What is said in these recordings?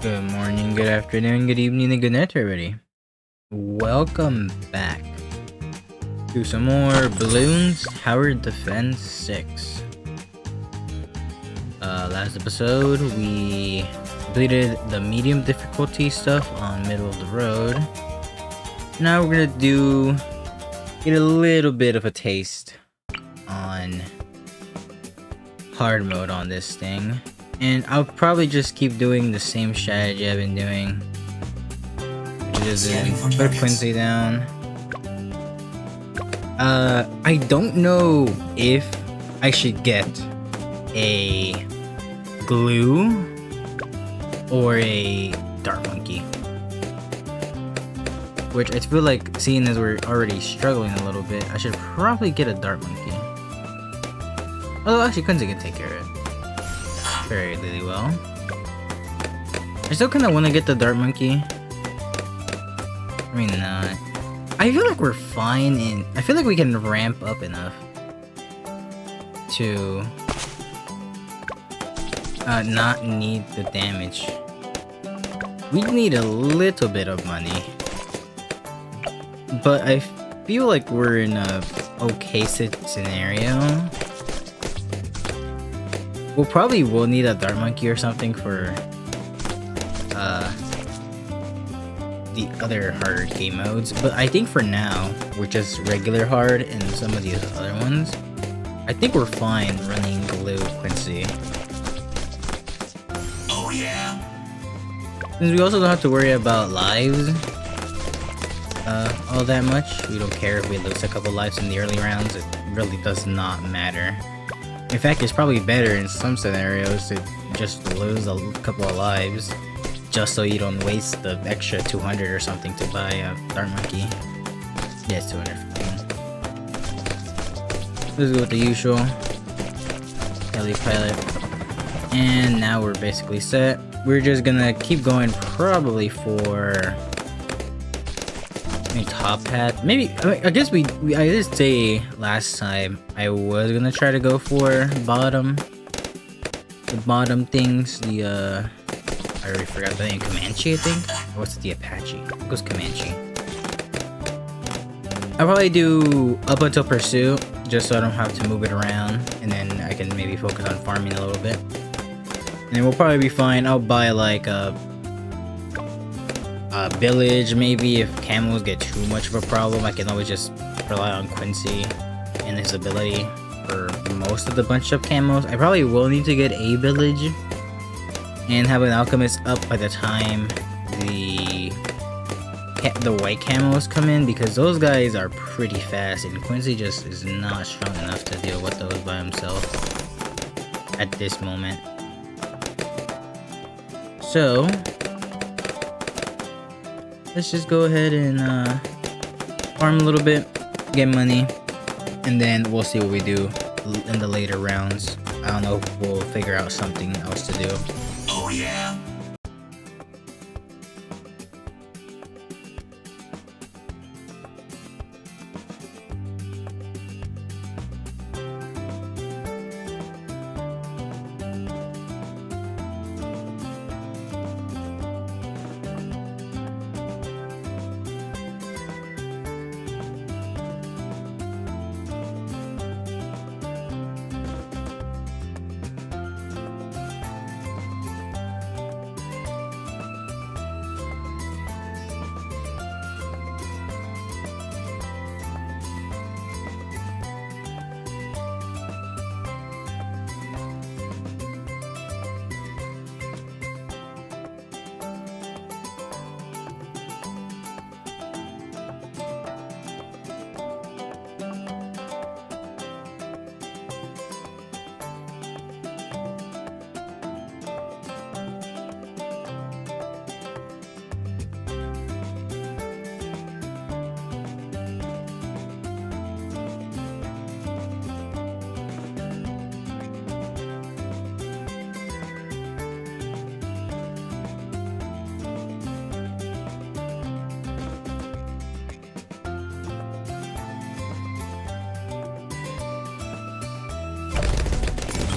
Good morning, good afternoon, good evening, and good night, everybody. Welcome back to some more Bloons Tower Defense 6. Last episode, we completed the medium difficulty stuff on middle of the road. Now we're gonna get a little bit of a taste on hard mode on this thing. And I'll probably just keep doing the same strategy I've been doing, which is put Quincy down. I don't know if I should get a glue or a dart monkey, which I feel like, seeing as we're already struggling a little bit, I should probably get a dart monkey. Although actually Quincy can take care of it really well. I still kind of want to get the dart monkey. I mean, not. I feel like we're fine in. I feel like we can ramp up enough to not need the damage. We need a little bit of money, but I feel like we're in a okay scenario. We'll probably will need a dart monkey or something for the other harder game modes, but I think for now we're just regular hard and some of these other ones. I think we're fine running glue Quincy. Oh yeah. Since we also don't have to worry about lives all that much. We don't care if we lose a couple lives in the early rounds. It really does not matter. In fact, it's probably better in some scenarios to just lose a couple of lives, just so you don't waste the extra 200 or something to buy a dart monkey. Yeah, it's 215. Let's go with the usual. Heli pilot. And now we're basically set. We're just gonna keep going probably for top hat. Maybe, I guess I did say last time I was gonna try to go for the bottom things. The I already forgot the name. Comanche, I think. Or what's the Apache? It goes Comanche. I'll probably do up until pursuit, just so I don't have to move it around, and then I can maybe focus on farming a little bit. And then we'll probably be fine. I'll buy like a village, maybe. If camels get too much of a problem, I can always just rely on Quincy and his ability for most of the bunched up camos. I probably will need to get a village and have an alchemist up by the time the white camos come in, because those guys are pretty fast and Quincy just is not strong enough to deal with those by himself at this moment. So let's just go ahead and farm a little bit, get money, and then we'll see what we do in the later rounds. I don't know if we'll figure out something else to do. Oh yeah.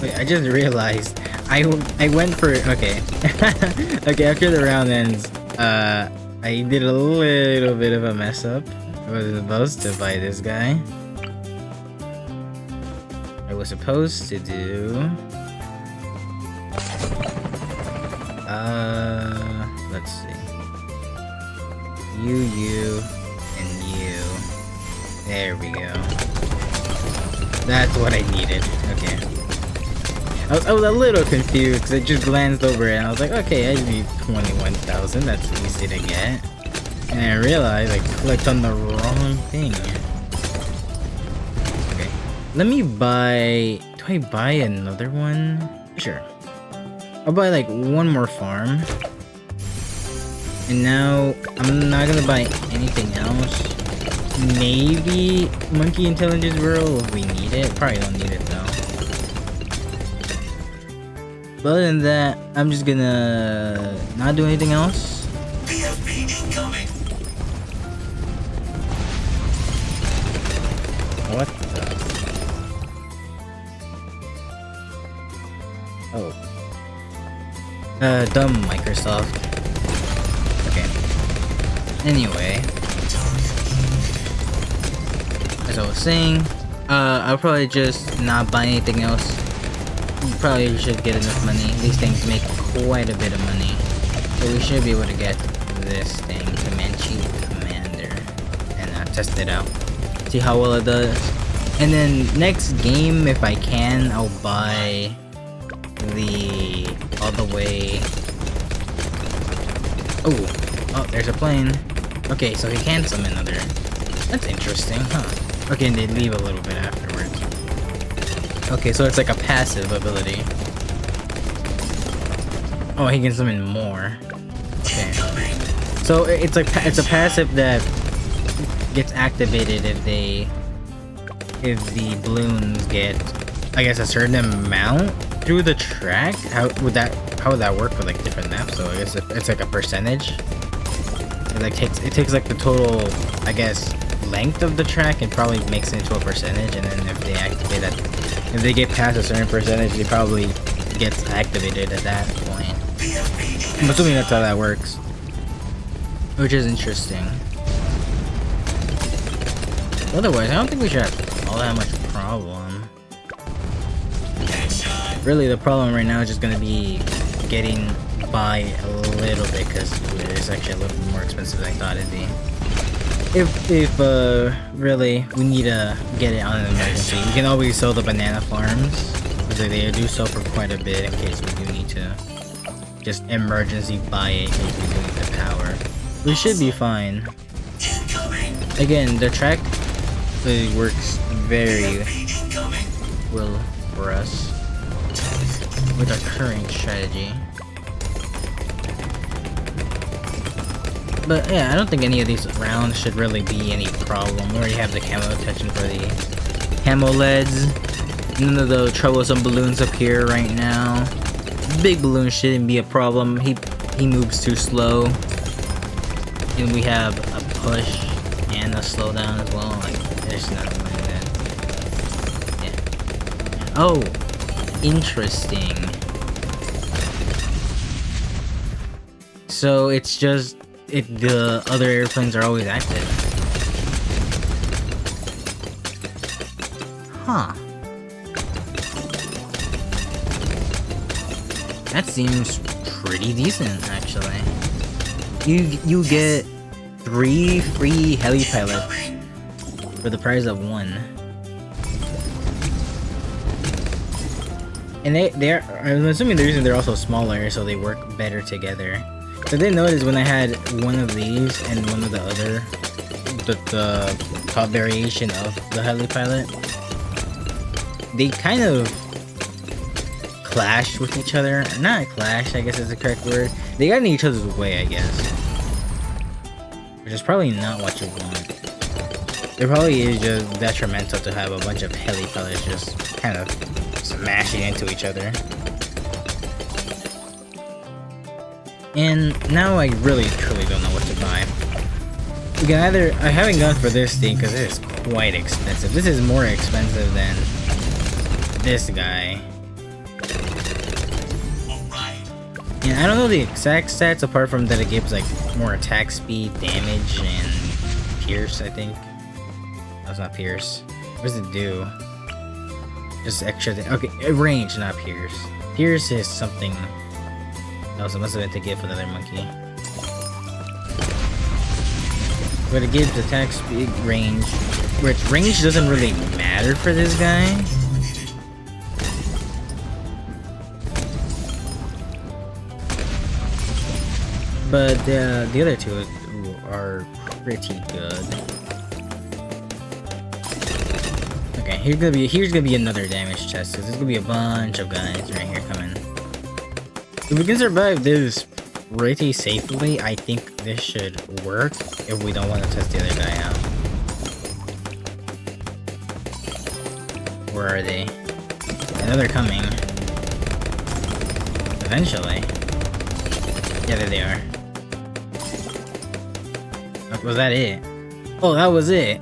Wait, I just realized I went for okay. Okay, after the round ends, I did a little bit of a mess up. I was supposed to buy this guy. I was supposed to do let's see. You, and you. There we go. That's what I needed. Okay. I was a little confused because I just glanced over it and I was like, okay, I need 21,000. That's easy to get. And I realized I clicked on the wrong thing. Okay. Let me buy... Do I buy another one? Sure. I'll buy like one more farm. And now I'm not gonna buy anything else. Maybe Monkey Intelligence Roll if we need it. Probably don't need it though. But other than that, I'm just gonna not do anything else. BFB incoming. What the? Oh. Dumb Microsoft. Okay. Anyway. As I was saying, I'll probably just not buy anything else. We probably should get enough money. These things make quite a bit of money. So we should be able to get this thing, Comanche Commander, and test it out. See how well it does. And then next game, if I can, I'll buy the all the way. Oh, there's a plane. Okay, so he can summon another. That's interesting, huh? Okay, and they leave a little bit afterwards. Okay, so it's like a passive ability. Oh, he can summon more. Okay. So it's like it's a passive that gets activated if the balloons get, I guess, a certain amount through the track. How would that work for like different maps? So I guess it's like a percentage. It takes like the total, I guess, length of the track and probably makes it into a percentage, and then if they activate that, if they get past a certain percentage, it probably gets activated at that point. I'm assuming that's how that works, which is interesting. Otherwise, I don't think we should have all that much problem. Really, the problem right now is just gonna be getting by a little bit, because it's actually a little bit more expensive than I thought it'd be. If really we need to get it on an emergency, we can always sell the banana farms, because they do sell for quite a bit in case we do need to just emergency buy it in case we do need the power. We should be fine. Again, the track works very well for us with our current strategy. But yeah, I don't think any of these rounds should really be any problem. We already have the camo attention for the camo leads. None of the troublesome balloons up here right now. Big balloon shouldn't be a problem. He moves too slow. And we have a push and a slowdown as well. Like, there's nothing like that. Yeah. Oh, interesting. So it's just the other airplanes are always active. Huh. That seems pretty decent, actually. You get 3 free heli pilots for the price of 1. And I'm assuming the reason they're also smaller, so they work better together. So I did notice when I had one of these and one of the other, the top variation of the heli pilot, they kind of clash with each other. Not clash, I guess is the correct word. They got in each other's way, I guess. Which is probably not what you want. It probably is just detrimental to have a bunch of heli pilots just kind of smashing into each other. And now I really truly don't know what to buy. We can either, I haven't gone for this thing because it is quite expensive. This is more expensive than this guy. And I don't know the exact stats apart from that it gives like more attack speed, damage, and pierce, I think. That's not pierce. What does it do? Just extra thing. Okay, range, not pierce. Pierce is something else. It must have been to give another monkey. But it gives attack speed, range, which range doesn't really matter for this guy. But the other two are pretty good. Okay, here's gonna be another damage test. Cause there's gonna be a bunch of guys right here coming. If we can survive this pretty safely, I think this should work. If we don't want to test the other guy out. Where are they? I know they're coming. Eventually. Yeah, there they are. Was that it? Oh, that was it.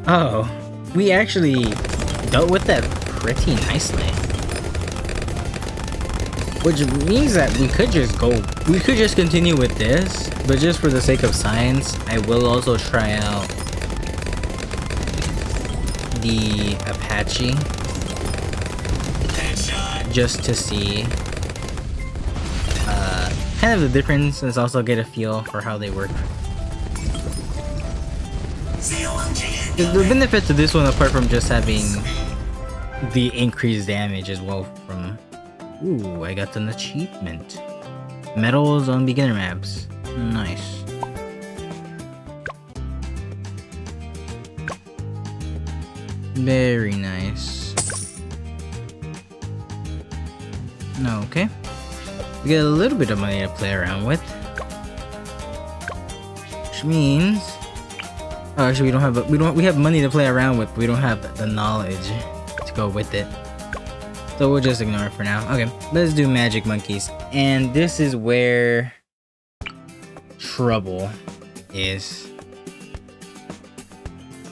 Oh, we actually dealt with that pretty nicely. Which means that we could just continue with this, but just for the sake of science, I will also try out the Apache. Just to see kind of the difference, and also get a feel for how they work. The benefit to this one, apart from just having the increased damage as well from... Ooh, I got an achievement. Medals on beginner maps. Nice. Very nice. Okay. We get a little bit of money to play around with. Which means... Oh, actually, we have money to play around with, but we don't have the knowledge to go with it. So we'll just ignore it for now. Okay, let's do magic monkeys. And this is where trouble is.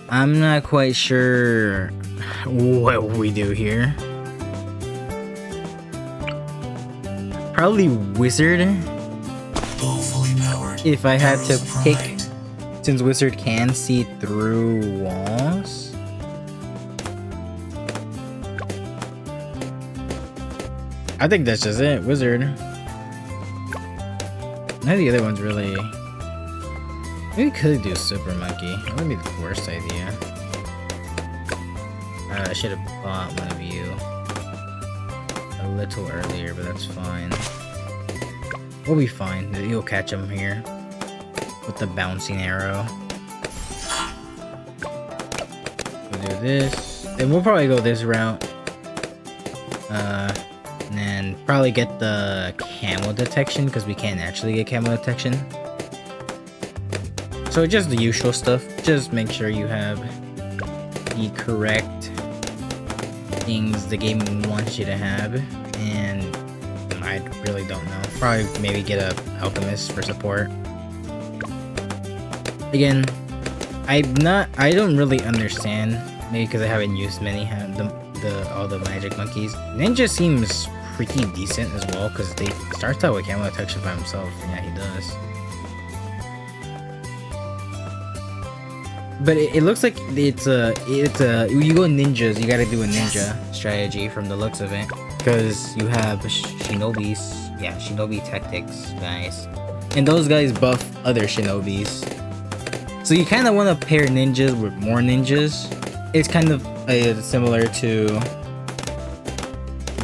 I'm not quite sure what we do here. Probably wizard. If I had to pick, since wizard can see through walls. I think that's just it, wizard. None of the other ones really... Maybe we could do super monkey. That would be the worst idea. I should have bought one of you a little earlier, but that's fine. We'll be fine. You'll catch him here with the bouncing arrow. We'll do this. Then we'll probably go this route. And then probably get the camo detection, because we can't actually get camo detection. So just the usual stuff. Just make sure you have the correct things the game wants you to have. And I really don't know. Probably maybe get a alchemist for support. Again, I don't really understand. Maybe because I haven't used many all the magic monkeys. Ninja seems pretty decent as well, because they starts out with camo detection by himself. Yeah, he does. But it looks like it's a you go ninjas, you gotta do a ninja strategy from the looks of it, because you have shinobis, yeah, shinobi tactics guys, and those guys buff other shinobis. So you kind of want to pair ninjas with more ninjas. It's kind of similar to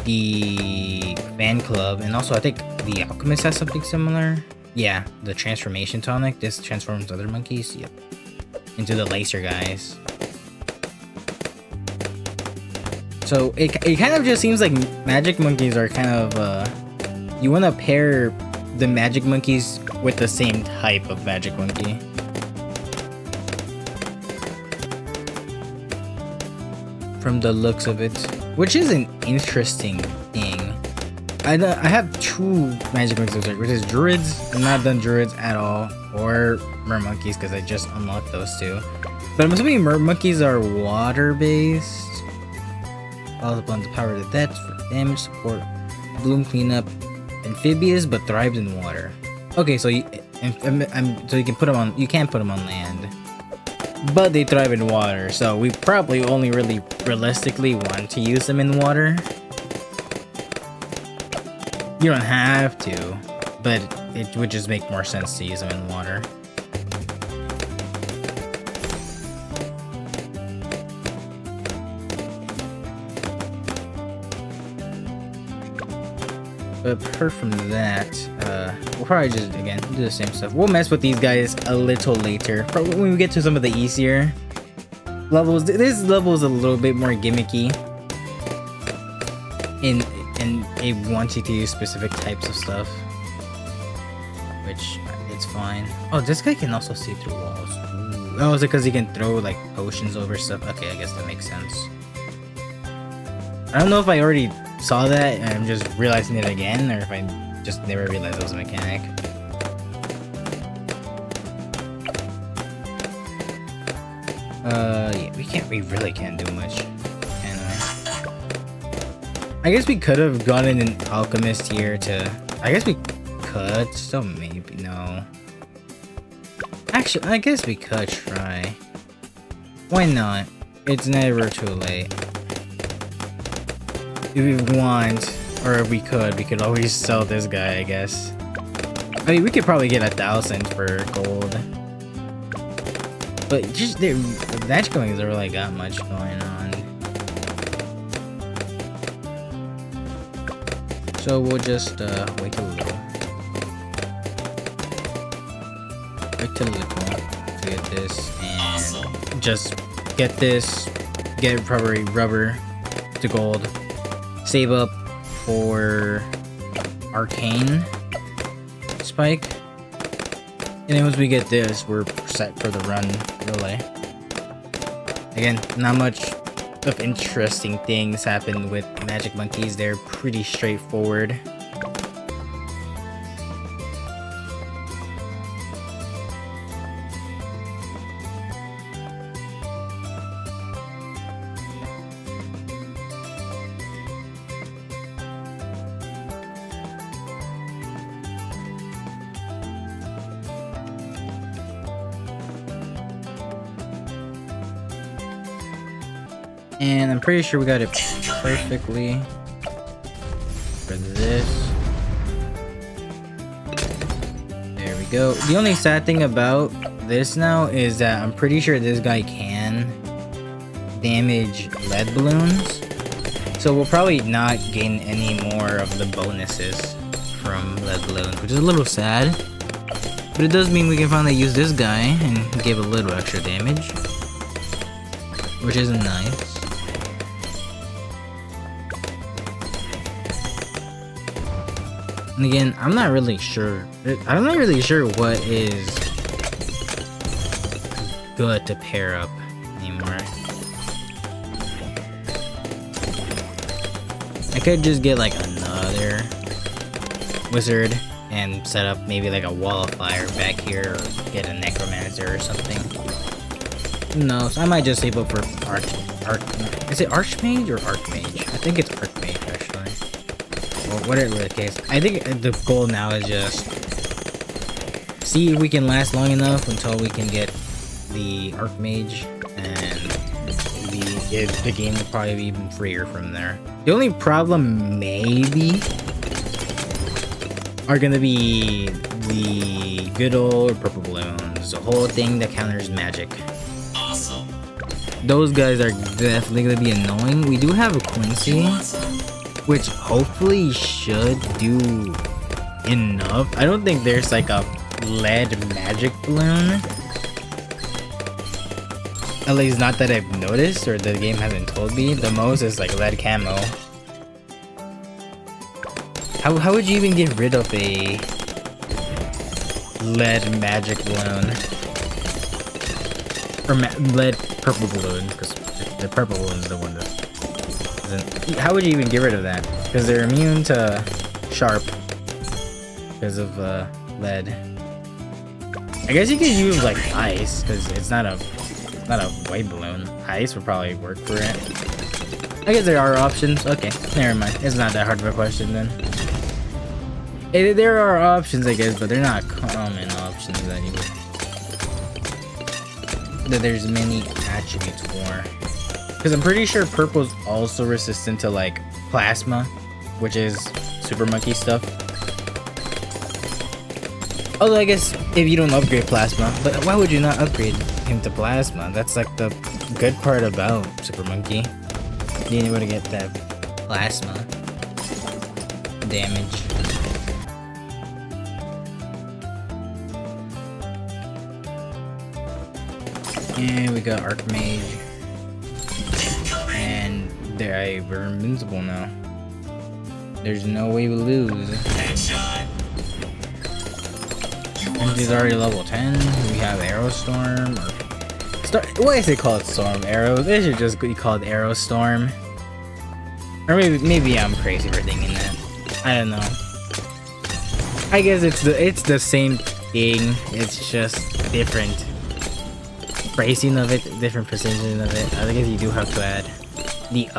the fan club, and also I think the alchemist has something similar. Yeah, the transformation tonic. This transforms other monkeys. Yep. Into the laser guys. So it kind of just seems like magic monkeys are kind of you want to pair the magic monkeys with the same type of magic monkey. From the looks of it, which is an interesting thing. I have two magic monkeys, which is druids. I'm not done druids at all, or mer monkeys, because I just unlocked those two. But I'm assuming mer monkeys are water based. All upon the power of the death for damage support, bloom cleanup, amphibious but thrives in water. Okay, so you can put them on. You can't put them on land, but they thrive in water. So we probably only really realistically want to use them in water. You don't have to, but it would just make more sense to use them in water. But apart from that, we'll probably just, again, do the same stuff. We'll mess with these guys a little later. Probably when we get to some of the easier levels. This level is a little bit more gimmicky. And it wants you to use specific types of stuff. Which, it's fine. Oh, this guy can also see through walls. Ooh. Oh, is it because he can throw, like, potions over stuff? Okay, I guess that makes sense. I don't know if I already saw that and I'm just realizing it again, or if I just never realized it was a mechanic. Yeah, we really can't do much. Anyway. I guess we could have gotten an alchemist here to, I guess we could, still maybe, no. Actually, I guess we could try. Why not? It's never too late. If we want, or if we could always sell this guy, I guess. I mean, we could probably get 1,000 for gold. But just, the match going hasn't really got much going on. So we'll just, wait a little. Wait a little to get this, and just get this, get probably rubber to gold. Save up for arcane spike, and then once we get this, we're set for the run, really. Again, not much of interesting things happen with magic monkeys. They're pretty straightforward. And I'm pretty sure we got it perfectly for this. There we go. The only sad thing about this now is that I'm pretty sure this guy can damage lead balloons. So we'll probably not gain any more of the bonuses from lead balloons, which is a little sad. But it does mean we can finally use this guy and give a little extra damage, which is nice. And again, I'm not really sure what is good to pair up anymore. I could just get like another wizard and set up maybe like a wall of fire back here, or get a necromancer or something. Who knows? I might just save up for is it archmage or archmage? I think it's archmage actually. Well, whatever the case, I think the goal now is just see if we can last long enough until we can get the archmage, and the game will probably be even freer from there. The only problem maybe are gonna be the good old purple balloons, the whole thing that counters magic. Awesome. Those guys are definitely gonna be annoying. We do have a Quincy, which hopefully should do enough. I don't think there's like a lead magic balloon. At least not that I've noticed, or the game hasn't told me. The most is like lead camo. How would you even get rid of a lead magic balloon? Or lead purple balloon, because the purple balloon is the one that isn't. How would you even get rid of that? Because they're immune to sharp because of lead. I guess you could use like ice, because it's not a white balloon. Ice would probably work for it. I guess there are options. Okay, never mind. It's not that hard of a question then. There are options, I guess, but they're not common options that you would. That there's many attributes for. Because I'm pretty sure purple's also resistant to like plasma, which is Super Monkey stuff. Although I guess if you don't upgrade plasma, but why would you not upgrade him to plasma? That's like the good part about Super Monkey, being able to get that plasma damage. And we got Archmage. And we're invincible now. There's no way we lose. Headshot. He's already level 10. We have Aerostorm. Why is it called Storm Arrows? It should just be called Aerostorm. Or maybe I'm crazy for thinking that. I don't know. I guess it's the same thing. It's just different phrasing of it, different precision of it. I guess you do have to add the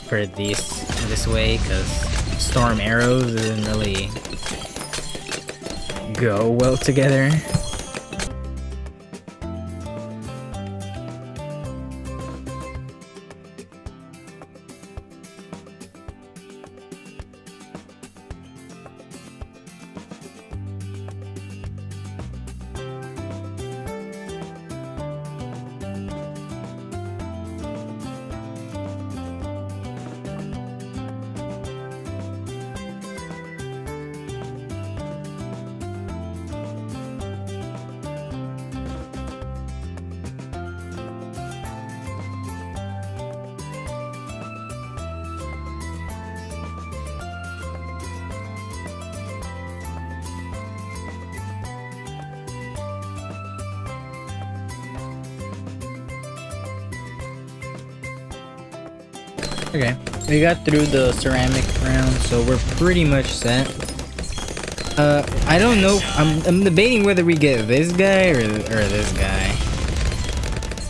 for this way, because Storm Arrows doesn't really go well together. Okay, we got through the ceramic round, so we're pretty much set. I don't know. I'm debating whether we get this guy or this guy.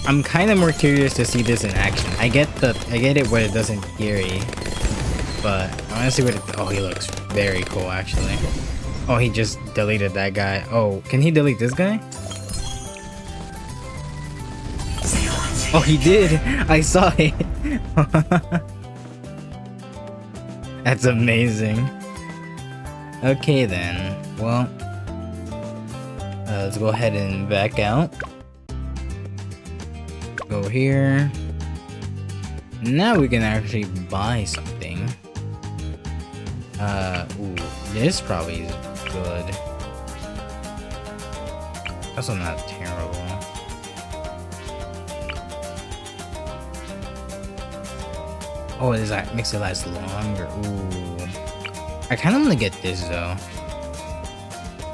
I'm kind of more curious to see this in action. I get it what it does in theory, but I want to see what it. Oh, he looks very cool actually. Oh, he just deleted that guy. Oh, can he delete this guy? Oh, he did. I saw it. That's amazing. Okay then. Well, let's go ahead and back out. Go here. Now we can actually buy something. Ooh, this probably is good. Also not terrible. Oh, does that makes it last longer? Ooh. I kind of want to get this though.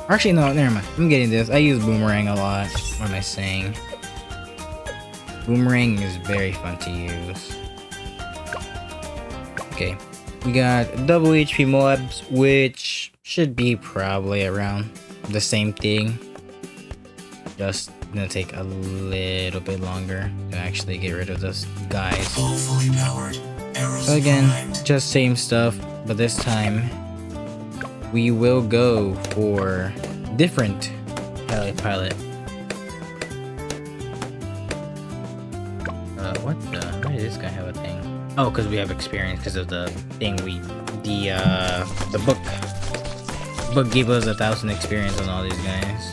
Actually, no, never mind. I'm getting this. I use Boomerang a lot. What am I saying? Boomerang is very fun to use. Okay. We got double HP mobs, which should be probably around the same thing. Just gonna take a little bit longer to actually get rid of those guys. Fully powered. So again, just same stuff, but this time we will go for different pilot. What the? Why does this guy have a thing? Oh, because we have experience because of the thing the book gave us 1,000 experience on all these guys.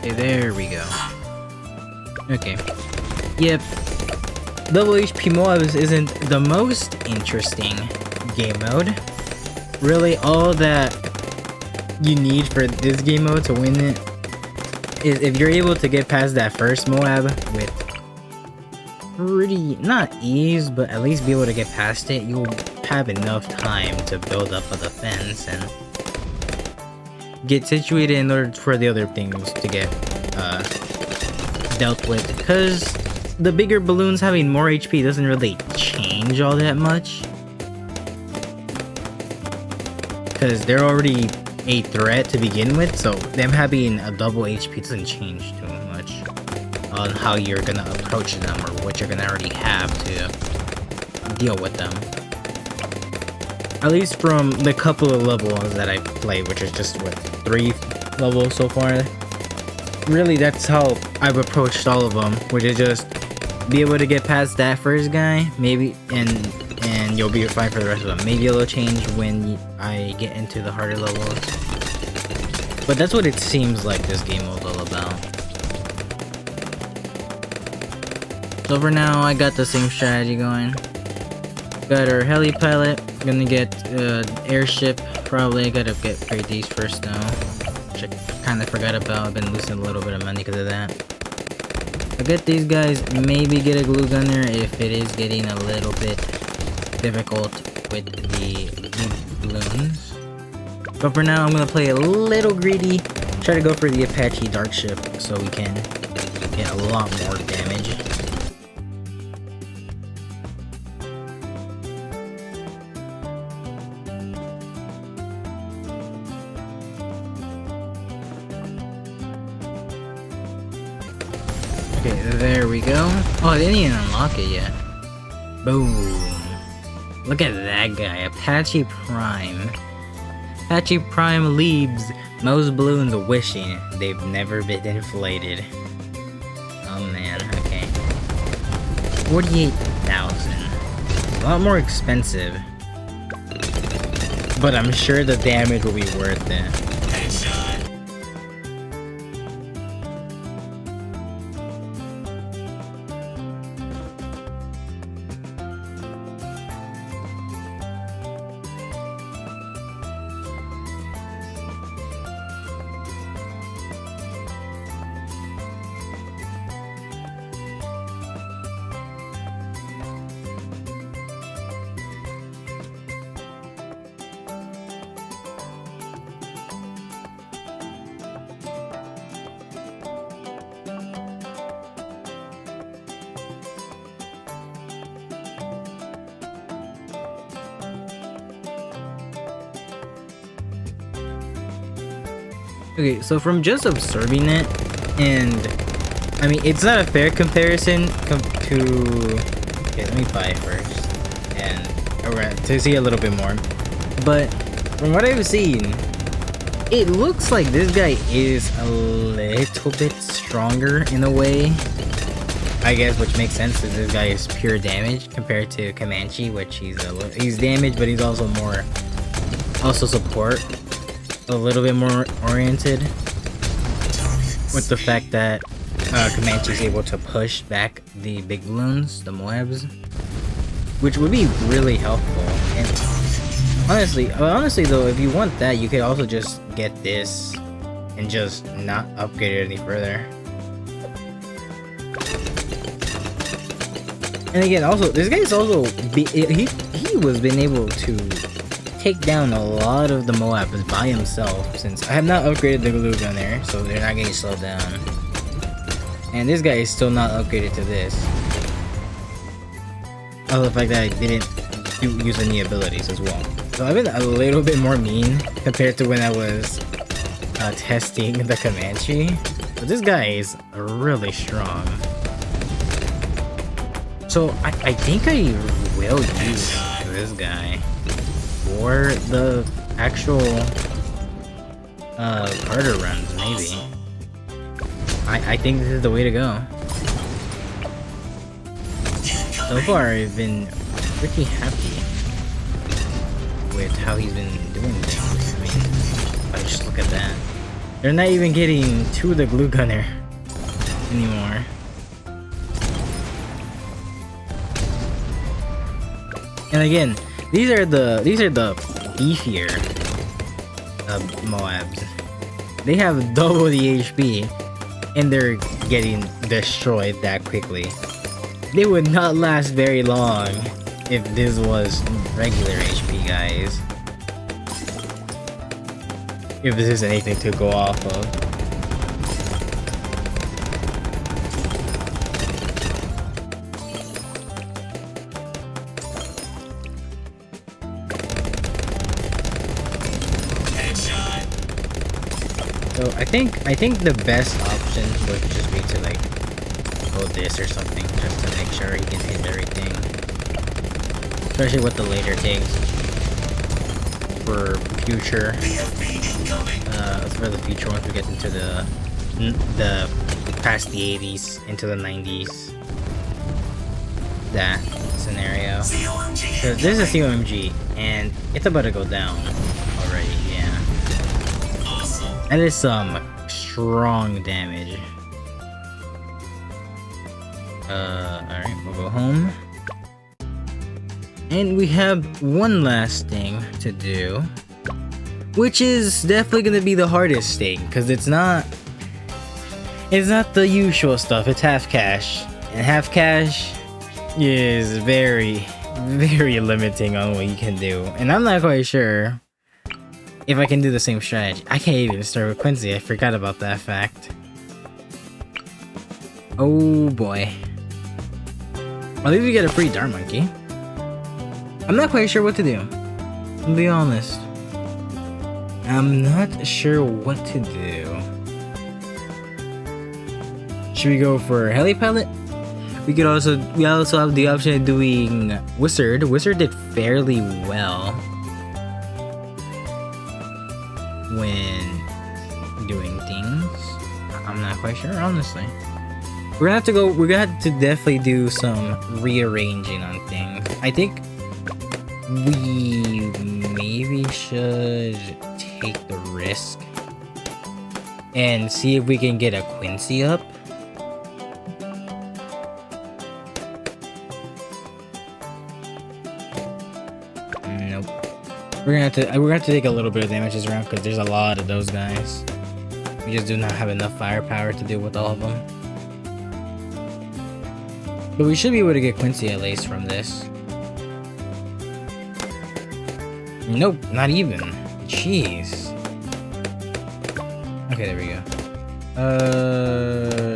Okay, there we go. Okay. Yep. Double HP Moabs isn't the most interesting game mode. Really, all that you need for this game mode to win it is if you're able to get past that first Moab with pretty, not ease, but at least be able to get past it, you'll have enough time to build up a defense and get situated in order for the other things to get dealt with. Because the bigger balloons having more HP doesn't really change all that much. Because they're already a threat to begin with, so them having a double HP doesn't change too much on how you're gonna approach them or what you're gonna already have to deal with them. At least from the couple of levels that I've played, which is just what, 3 levels so far. Really, that's how I've approached all of them, which is just be able to get past that first guy, maybe, and you'll be fine for the rest of them. Maybe it'll change when I get into the harder levels. But that's what it seems like this game is all about. So for now, I got the same strategy going. Got our heli pilot. Gonna get airship. Probably gotta upgrade these first though, which I kind of forgot about. I've been losing a little bit of money because of that. I'll get these guys. Maybe get a glue gunner if it is getting a little bit difficult with the balloons. But for now, I'm gonna play a little greedy. Try to go for the Apache dark ship so we can get a lot more damage. Okay, there we go. Oh, I didn't even unlock it yet. Boom. Look at that guy, Apache Prime. Apache Prime leaves most balloons wishing they've never been inflated. Oh man, okay. 48,000. A lot more expensive. But I'm sure the damage will be worth it. Headshot. Okay, so from just observing it, and I mean, it's not a fair comparison to. Okay, let me buy it first, and to see a little bit more. But from what I've seen, it looks like this guy is a little bit stronger in a way. I guess, which makes sense because this guy is pure damage compared to Comanche, which he's damage, but he's also support. A little bit more oriented with the fact that Comanche is able to push back the big balloons, the Moabs, which would be really helpful. And honestly though, if you want that, you could also just get this and just not upgrade it any further. And again, also this guy's also he was been able to take down a lot of the Moabs by himself, since I have not upgraded the glue gun there, so they're not getting slowed down. And this guy is still not upgraded to this. Also the fact that I didn't use any abilities as well. So I've been a little bit more mean compared to when I was testing the Comanche. But this guy is really strong. So I think I will use this guy for the actual harder runs, maybe. I think this is the way to go. So far, I've been pretty happy with how he's been doing things. I mean, just look at that. They're not even getting to the glue gunner anymore. And again, these are the beefier Moabs. They have double the HP, and they're getting destroyed that quickly. They would not last very long if this was regular HP, guys. If this is anything to go off of. So I think the best option would just be to like go this or something, just to make sure he can hit everything. Especially with the later things for future. For the future once we get into the past the 80s into the 90s. That scenario. So this is a COMG and it's about to go down already. Yeah. That is some strong damage. Alright, we'll go home. And we have one last thing to do, which is definitely gonna be the hardest thing, because it's not the usual stuff. It's half cash. And half cash is very, very limiting on what you can do. And I'm not quite sure if I can do the same strategy. I can't even start with Quincy. I forgot about that fact. Oh boy. At least we get a free Dart Monkey. I'm not quite sure what to do. To be honest. I'm not sure what to do. Should we go for Heli Pilot? We also have the option of doing Wizard. Wizard did fairly well when doing things. I'm not quite sure, honestly. We're gonna have to definitely do some rearranging on things. I think we maybe should take the risk and see if we can get a Quincy up. Nope. We're gonna have to take a little bit of damages around because there's a lot of those guys. We just do not have enough firepower to deal with all of them. But we should be able to get Quincy at least from this. Nope, not even. Jeez. Okay, there we go.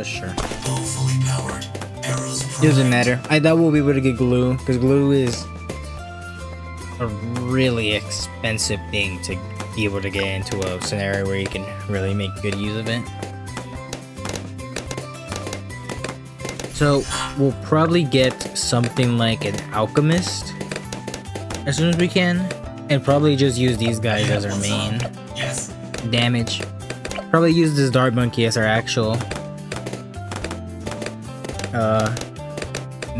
Sure. Doesn't matter. I doubt we'll be able to get glue, because glue is a really expensive thing to be able to get into a scenario where you can really make good use of it. So we'll probably get something like an alchemist as soon as we can, and probably just use these guys as our main damage. Probably use this Dart Monkey as our actual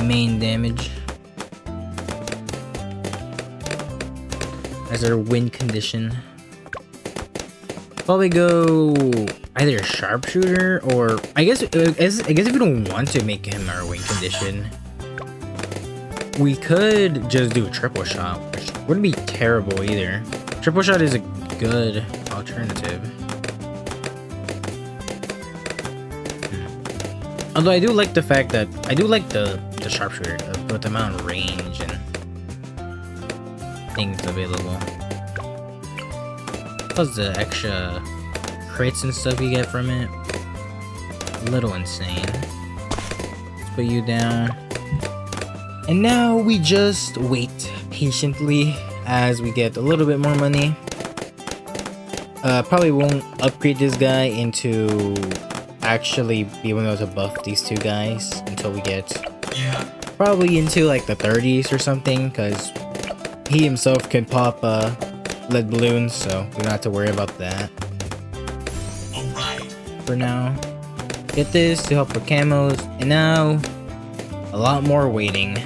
main damage, as our win condition. Probably go either a sharpshooter or I guess if we don't want to make him our win condition, we could just do a triple shot, which wouldn't be terrible either. Triple shot is a good alternative. Although I do like the fact that I do like the sharpshooter with the amount of range and things available. Plus the extra crits and stuff you get from it. A little insane. Let's put you down. And now we just wait patiently as we get a little bit more money. Probably won't upgrade this guy into actually be able to buff these two guys until we get probably into like the 30s or something, because he himself can pop lead balloons, so we don't have to worry about that. For now, get this to help with camos, and now a lot more waiting.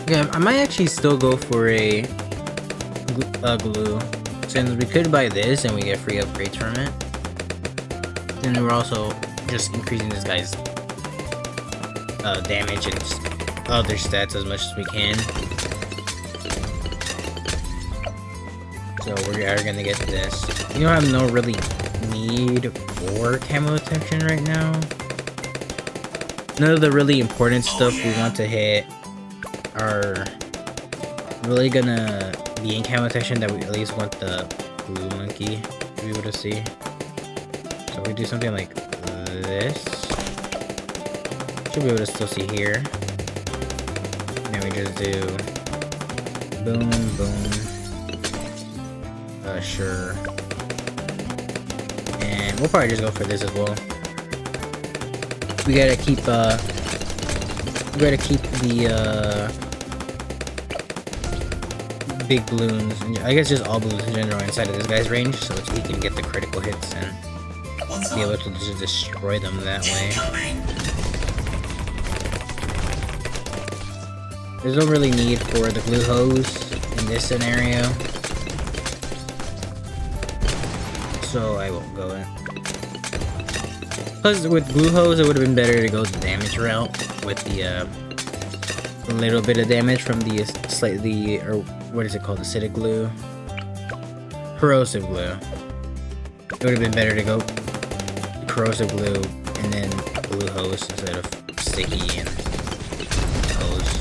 Yeah, I might actually still go for a glue, since we could buy this and we get free upgrades from it. Then we're also just increasing this guy's damage and other stats as much as we can. So we are gonna get this. You don't have no really need for camo detection right now. None of the really important stuff we want to hit are really gonna be in camo detection, that we at least want the blue monkey to be able to see. So we do something like this. Should be able to still see here. And then we just do boom, boom. Sure. And we'll probably just go for this as well. We gotta keep the big balloons, I guess just all balloons in general, inside of this guy's range, so he can get the critical hits and be able to just destroy them that way. There's no really need for the glue hose in this scenario, so I won't go in. Plus, with glue hose, it would have been better to go the damage route with the little bit of damage from the slightly, or what is it called, acidic glue? Corrosive glue. It would have been better to go corrosive glue and then glue hose instead of sticky and hose.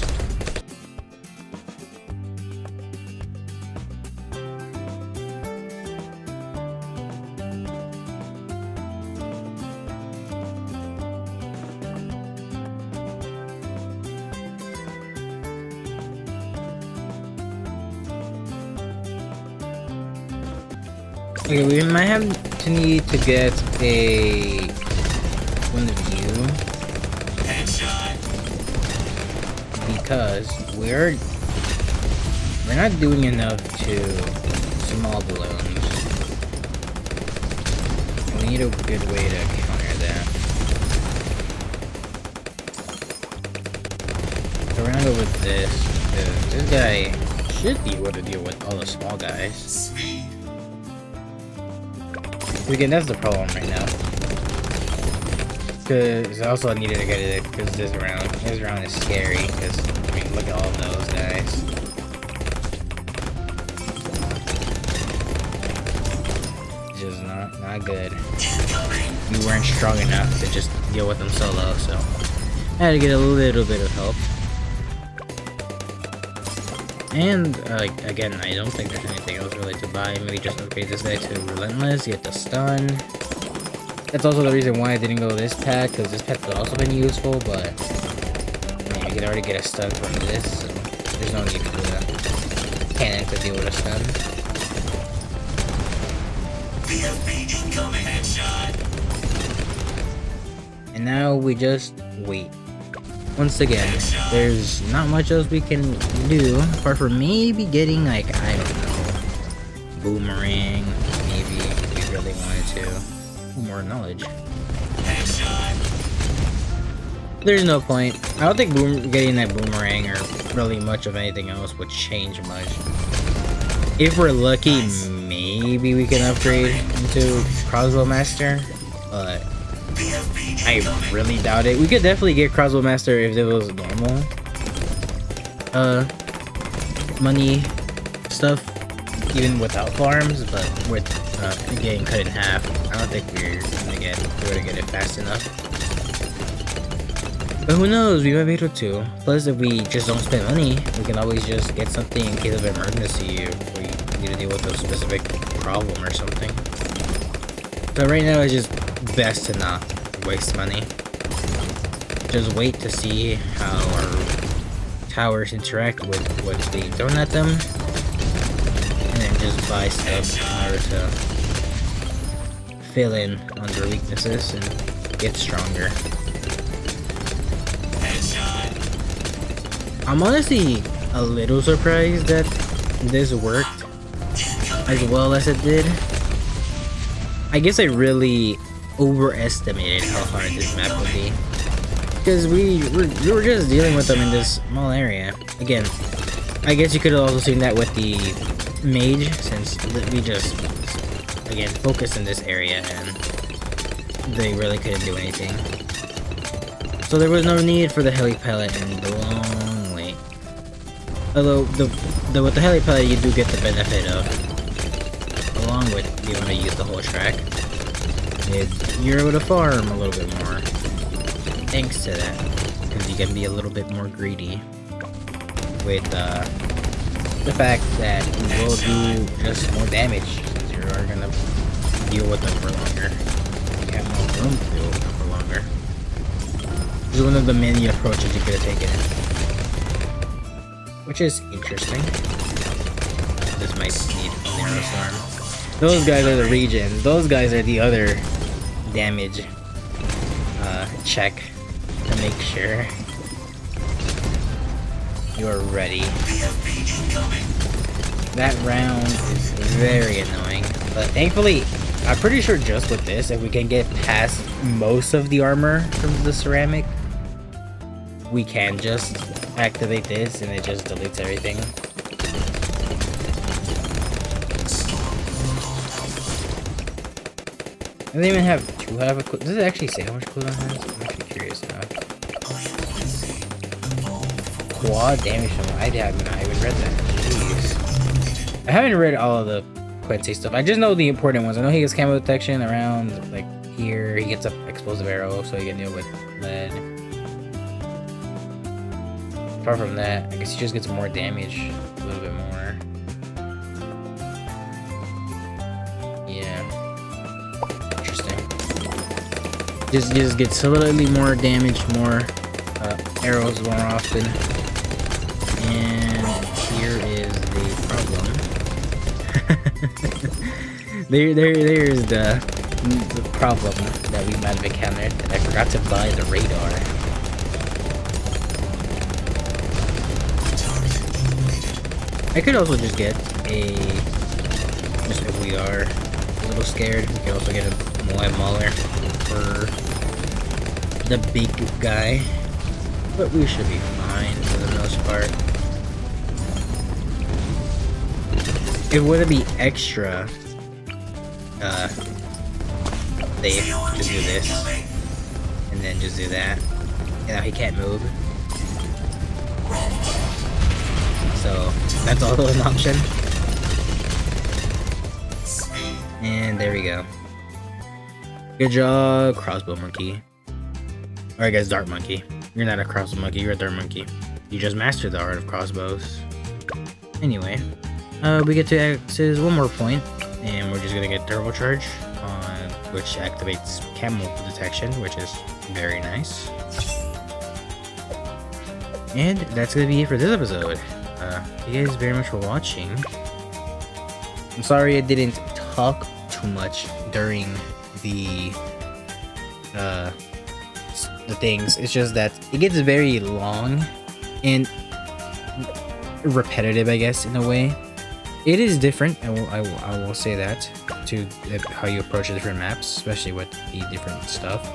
Okay, we might have to need to get a point of view because we're not doing enough to small balloons. We need a good way to counter that. So we're gonna go with this because this guy should be able to deal with all the small guys. Again, that's the problem right now. Because I also needed to get it because this round is scary. Because I mean, look at all of those guys. Just not good. You weren't strong enough to just deal with them solo, so I had to get a little bit of help. And, again, I don't think there's anything else really to buy. Maybe just upgrade this guy to Relentless, get the stun. That's also the reason why I didn't go this pack, because this pack would also been useful, but I mean, you can already get a stun from this, so there's no need for the cannon to deal with a stun. And now we just wait. Once again, there's not much else we can do apart from maybe getting, like, I don't know, boomerang, maybe if we really wanted to. More knowledge. There's no point. I don't think getting that boomerang or really much of anything else would change much. If we're lucky, maybe we can upgrade into Crossbow Master, but I really doubt it. We could definitely get Crossbow Master if it was normal money stuff, even without farms, but with getting cut in half, I don't think we're gonna get it fast enough. But who knows, we might be able to. Plus, if we just don't spend money, we can always just get something in case of emergency if we need to deal with a specific problem or something. But right now, it's just best to not waste money. Just wait to see how our towers interact with what's being thrown at them, and then just buy stuff in order to fill in on their weaknesses and get stronger. I'm honestly a little surprised that this worked as well as it did. I guess I really overestimated how hard this map would be. because we were just dealing with them in this small area. Again, I guess you could have also seen that with the mage, since we just, again, focused in this area and they really couldn't do anything. So there was no need for the heli pellet in the long way. Although with the heli pellet you do get the benefit of, along with being able to use the whole track, is you're able to farm a little bit more. Thanks to that, because you can be a little bit more greedy with the fact that you will do just more damage, since you are gonna deal with them for longer. You have more room to deal with them for longer. This is one of the many approaches you could have taken, which is interesting. This might need Narrow Storm. Those guys are the regions. Those guys are the other damage check to make sure you're ready. That round is very annoying, but thankfully, I'm pretty sure just with this, if we can get past most of the armor from the ceramic, we can just activate this and it just deletes everything. I don't even have to have a cooldown. Does it actually say how much cooldown it has? I'm actually curious now. Quad damage from I haven't even read that. Jeez. I haven't read all of the Quincy stuff. I just know the important ones. I know he gets camo detection around like here. He gets up explosive arrow, so he can deal with lead. Apart from that, I guess he just gets more damage, a little bit more. Yeah. Interesting. Just gets slightly more damage, more arrows more often. And here is the problem. There's the problem that we might have encountered. I forgot to buy the radar. I could also just get just if we are a little scared, we could also get a Moab Mauler for the big guy. But we should be fine for the most part. It would be extra safe to do this and then just do that. You know, he can't move. So that's also an option. And there we go. Good job, crossbow monkey. Alright guys, dart monkey. You're not a crossbow monkey, you're a dart monkey. You just mastered the art of crossbows. Anyway, we get to access one more point, and we're just gonna get turbocharge on which activates camo detection, which is very nice. And that's gonna be it for this episode. Thank you guys very much for watching. I'm sorry I didn't talk too much during the things. It's just that it gets very long and repetitive, I guess, in a way. It is different, I will say that, to how you approach the different maps, especially with the different stuff.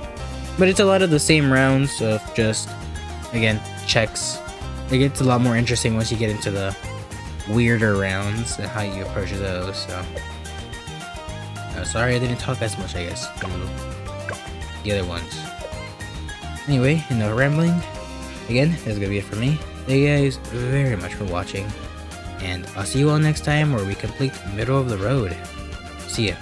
But it's a lot of the same rounds of just, again, checks. It gets a lot more interesting once you get into the weirder rounds and how you approach those, so. Sorry I didn't talk as much, I guess, than the other ones. Anyway, enough rambling. Again, that's gonna be it for me. Thank you guys very much for watching, and I'll see you all next time where we complete Middle of the Road. See ya.